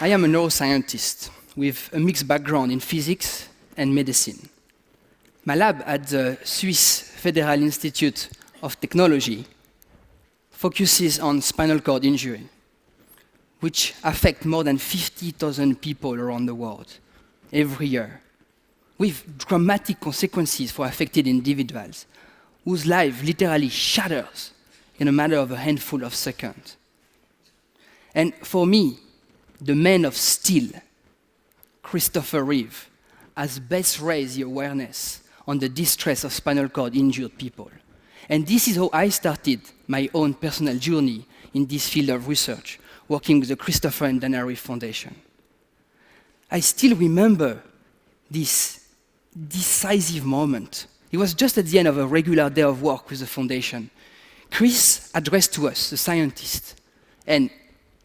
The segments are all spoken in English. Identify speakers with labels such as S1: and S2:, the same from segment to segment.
S1: I am a neuroscientist with a mixed background in physics and medicine. My lab at the Swiss Federal Institute of Technology focuses on spinal cord injury, which affect more than 50,000 people around the world every year, with dramatic consequences for affected individuals, whose life literally shatters in a matter of a handful of seconds. And for me, the man of steel, Christopher Reeve, has best raised the awareness on the distress of spinal cord injured people. And this is how I started my own personal journey in this field of research, working with the Christopher and Dana Reeve Foundation. I still remember this decisive moment. It was just at the end of a regular day of work with the foundation. Chris addressed to us, the scientists, and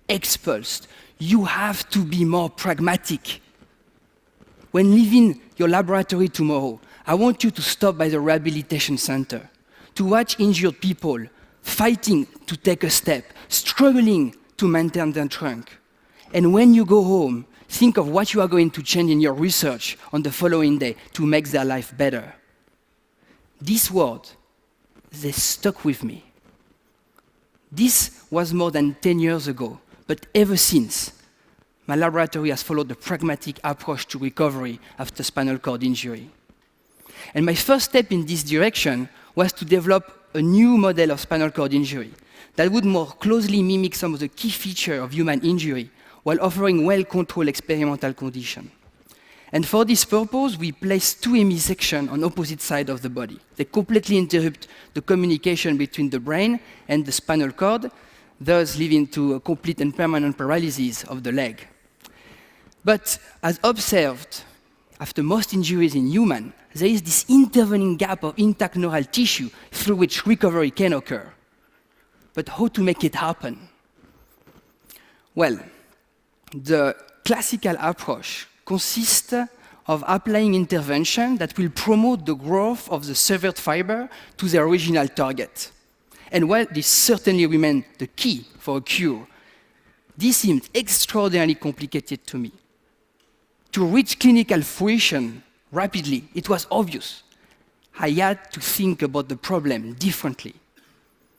S1: expulsed, "You have to be more pragmatic. When leaving your laboratory tomorrow, I want you to stop by the rehabilitation center, to watch injured people fighting to take a step, struggling to maintain their trunk. And when you go home, think of what you are going to change in your research on the following day to make their life better." These words, they stuck with me. This was more than 10 years ago, but ever since, my laboratory has followed a pragmatic approach to recovery after spinal cord injury. And my first step in this direction was to develop a new model of spinal cord injury that would more closely mimic some of the key features of human injury while offering well-controlled experimental conditions. And for this purpose, we placed two hemisections on opposite sides of the body. They completely interrupt the communication between the brain and the spinal cord, thus leading to a complete and permanent paralysis of the leg. But as observed, after most injuries in humans, there is this intervening gap of intact neural tissue through which recovery can occur. But how to make it happen? Well, the classical approach consists of applying intervention that will promote the growth of the severed fiber to the original target. And while this certainly remains the key for a cure, this seemed extraordinarily complicated to me. To reach clinical fruition rapidly, it was obvious. I had to think about the problem differently.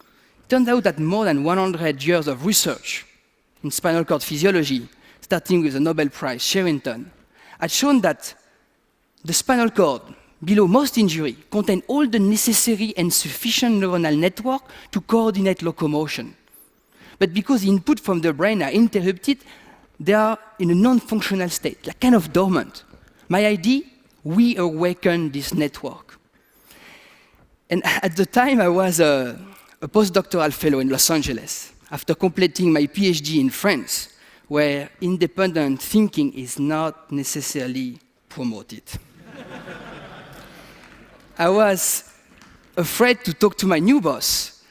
S1: It turned out that more than 100 years of research in spinal cord physiology, starting with the Nobel Prize Sherrington, had shown that the spinal cord, below most injury, contains all the necessary and sufficient neuronal network to coordinate locomotion. But because the input from the brain are interrupted, they are in a non-functional state, like kind of dormant. My idea, we awaken this network. And at the time, I was a postdoctoral fellow in Los Angeles, after completing my PhD in France, where independent thinking is not necessarily promoted. I was afraid to talk to my new boss,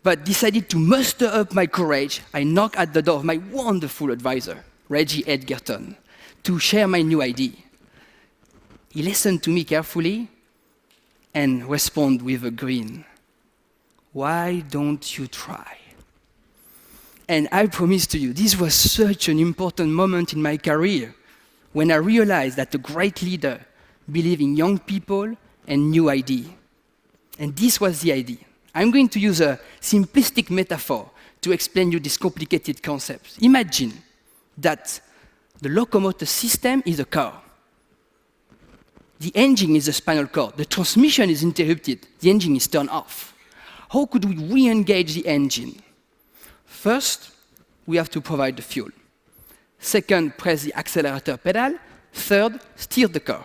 S1: but decided to muster up my courage. I knocked at the door of my wonderful advisor, Reggie Edgerton, to share my new idea. He listened to me carefully and responded with a grin. "Why don't you try?" And I promise to you, this was such an important moment in my career when I realized that a great leader believes in young people and new ideas. And this was the idea. I'm going to use a simplistic metaphor to explain you this complicated concept. Imagine that the locomotor system is a car. The engine is the spinal cord. The transmission is interrupted. The engine is turned off. How could we re-engage the engine? First, we have to provide the fuel. Second, press the accelerator pedal. Third, steer the car.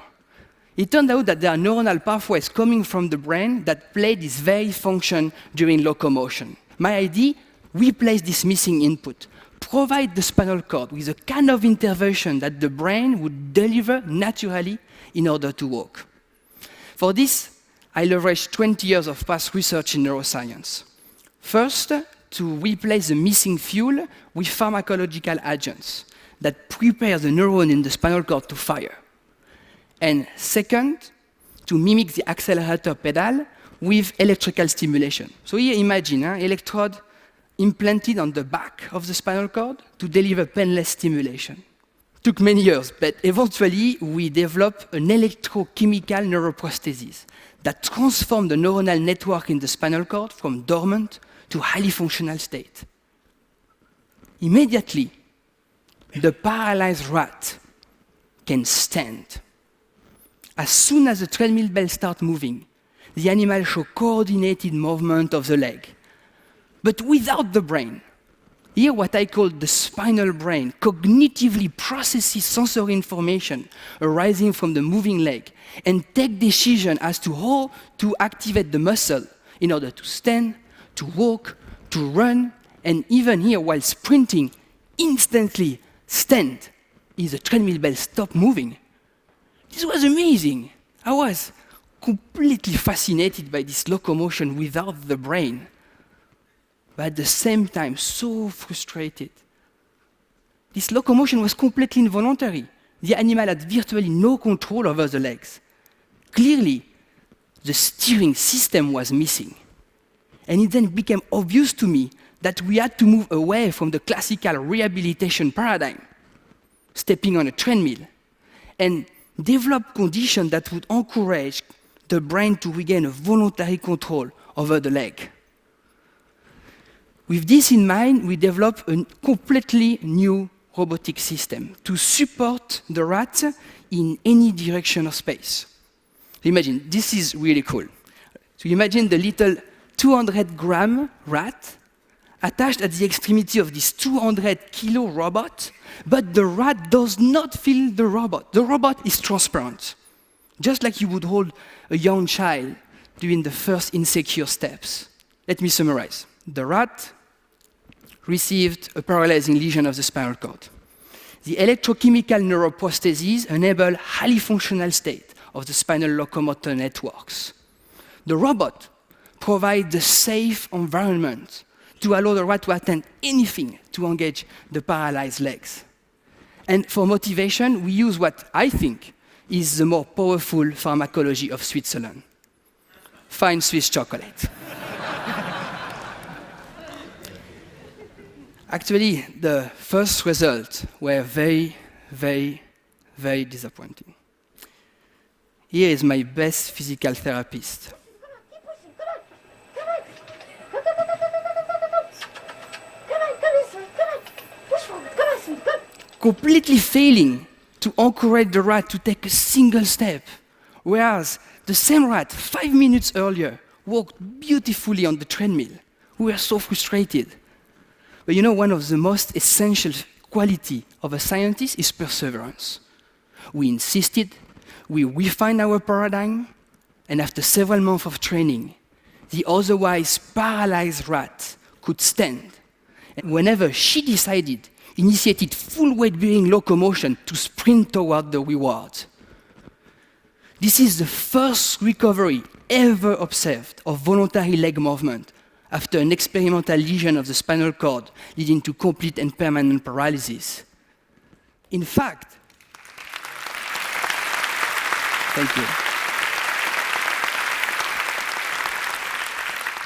S1: It turned out that there are neuronal pathways coming from the brain that play this very function during locomotion. My idea, replace this missing input. Provide the spinal cord with a kind of intervention that the brain would deliver naturally in order to walk. For this, I leveraged 20 years of past research in neuroscience. First, to replace the missing fuel with pharmacological agents that prepare the neuron in the spinal cord to fire. And second, to mimic the accelerator pedal with electrical stimulation. So here imagine electrode implanted on the back of the spinal cord to deliver painless stimulation. Took many years, but eventually we developed an electrochemical neuroprosthesis that transformed the neuronal network in the spinal cord from dormant to highly functional state. Immediately, the paralyzed rat can stand. As soon as the treadmill bell starts moving, the animal shows coordinated movement of the leg, but without the brain. Here, what I call the spinal brain cognitively processes sensory information arising from the moving leg and take decision as to how to activate the muscle in order to stand, to walk, to run, and even here, while sprinting, instantly stand if the treadmill bell stopped moving. This was amazing. I was completely fascinated by this locomotion without the brain, but at the same time, so frustrated. This locomotion was completely involuntary. The animal had virtually no control over the legs. Clearly, the steering system was missing. And it then became obvious to me that we had to move away from the classical rehabilitation paradigm, stepping on a treadmill, and develop conditions that would encourage the brain to regain a voluntary control over the leg. With this in mind, we developed a completely new robotic system to support the rat in any direction of space. Imagine, this is really cool. So imagine the little 200-gram rat attached at the extremity of this 200-kilo robot, but the rat does not feel the robot. The robot is transparent, just like you would hold a young child during the first insecure steps. Let me summarize. The rat received a paralyzing lesion of the spinal cord. The electrochemical neuroprosthesis enabled highly functional state of the spinal locomotor networks. The robot provides the safe environment to allow the rat to attempt anything to engage the paralyzed legs. And for motivation, we use what I think is the more powerful pharmacology of Switzerland. Fine Swiss chocolate. Actually, the first results were very, very, very disappointing. Here is my best physical therapist. Completely failing to encourage the rat to take a single step, whereas the same rat 5 minutes earlier walked beautifully on the treadmill. We were so frustrated. But you know, one of the most essential qualities of a scientist is perseverance. We insisted, we refined our paradigm, and after several months of training, the otherwise paralyzed rat could stand. And whenever she decided, initiated full weight-bearing locomotion to sprint toward the reward. This is the first recovery ever observed of voluntary leg movement after an experimental lesion of the spinal cord leading to complete and permanent paralysis. In fact, thank you.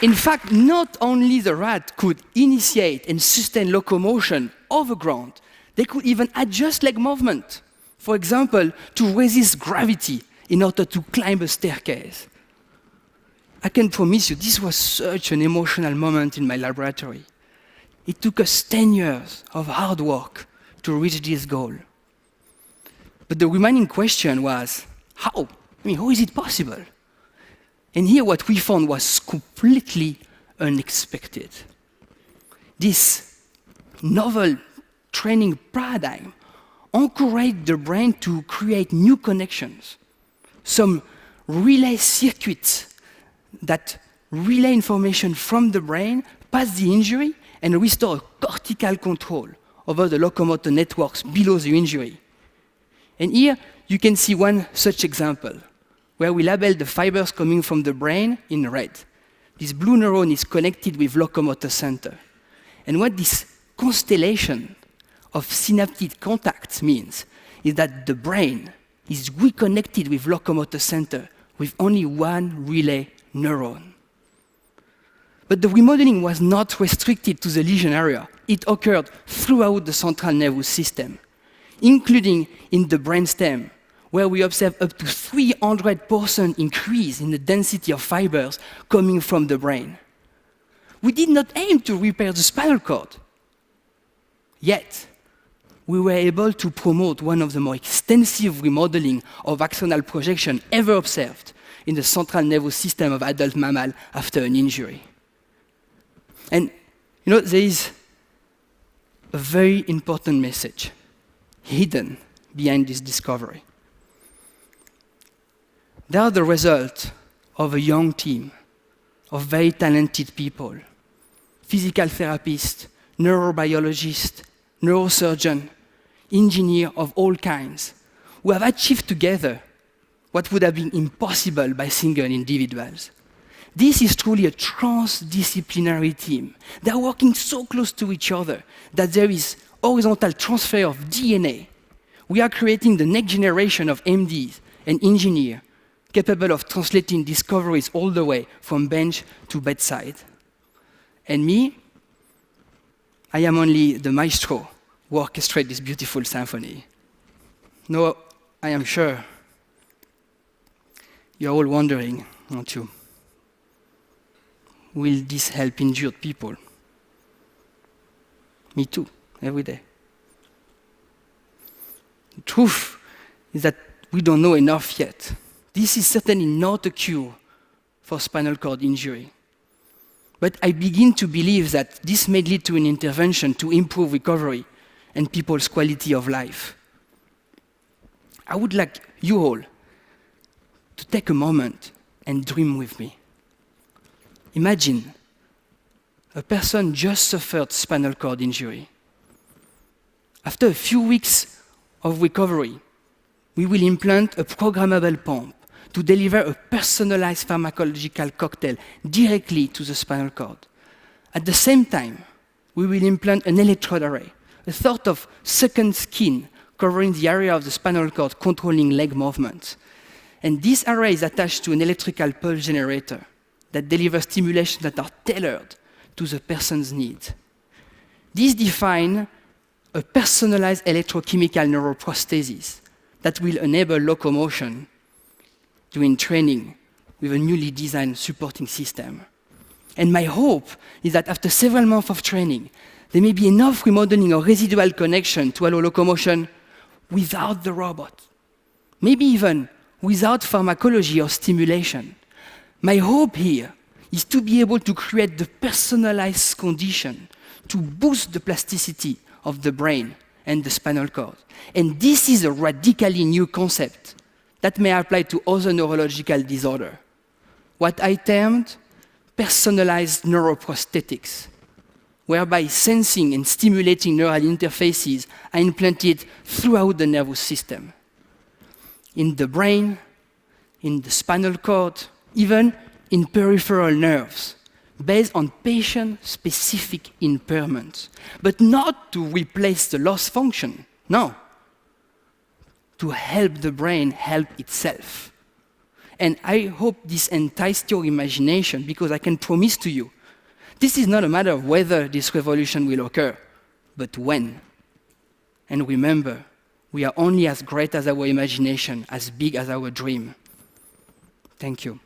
S1: In fact, not only the rat could initiate and sustain locomotion over ground, they could even adjust leg movement. For example, to resist gravity in order to climb a staircase. I can promise you, this was such an emotional moment in my laboratory. It took us 10 years of hard work to reach this goal. But the remaining question was, how? How is it possible? And here what we found was completely unexpected. This novel training paradigm encouraged the brain to create new connections, some relay circuits that relay information from the brain past the injury and restore cortical control over the locomotor networks below the injury. And here you can see one such example, where we label the fibers coming from the brain in red. This blue neuron is connected with locomotor center. And what this constellation of synaptic contacts means is that the brain is reconnected with locomotor center with only one relay neuron. But the remodeling was not restricted to the lesion area. It occurred throughout the central nervous system. including in the brainstem, where we observe up to 300% increase in the density of fibers coming from the brain. We did not aim to repair the spinal cord. Yet, we were able to promote one of the more extensive remodeling of axonal projection ever observed in the central nervous system of adult mammal after an injury. And there is a very important message hidden behind this discovery. They are the result of a young team of very talented people, physical therapists, neurobiologists, neurosurgeons, engineers of all kinds, who have achieved together what would have been impossible by single individuals. This is truly a transdisciplinary team. They are working so close to each other that there is horizontal transfer of DNA. We are creating the next generation of MDs and engineers capable of translating discoveries all the way from bench to bedside. And me, I am only the maestro who orchestrates this beautiful symphony. No, I am sure you're all wondering, aren't you? Will this help injured people? Me too, every day. The truth is that we don't know enough yet. This is certainly not a cure for spinal cord injury. But I begin to believe that this may lead to an intervention to improve recovery and people's quality of life. I would like you all to take a moment and dream with me. Imagine a person just suffered spinal cord injury. After a few weeks of recovery, we will implant a programmable pump to deliver a personalized pharmacological cocktail directly to the spinal cord. At the same time, we will implant an electrode array, a sort of second skin covering the area of the spinal cord controlling leg movement. And this array is attached to an electrical pulse generator that delivers stimulations that are tailored to the person's needs. This defines a personalized electrochemical neuroprosthesis that will enable locomotion during training with a newly designed supporting system. And my hope is that after several months of training, there may be enough remodeling or residual connection to allow locomotion without the robot, maybe even without pharmacology or stimulation. My hope here is to be able to create the personalized condition to boost the plasticity of the brain and the spinal cord. And this is a radically new concept that may apply to other neurological disorders, what I termed personalized neuroprosthetics, whereby sensing and stimulating neural interfaces are implanted throughout the nervous system, in the brain, in the spinal cord, even in peripheral nerves, based on patient-specific impairments, but not to replace the lost function, no, to help the brain help itself. And I hope this enticed your imagination, because I can promise to you, this is not a matter of whether this revolution will occur, but when. And remember, we are only as great as our imagination, as big as our dream. Thank you.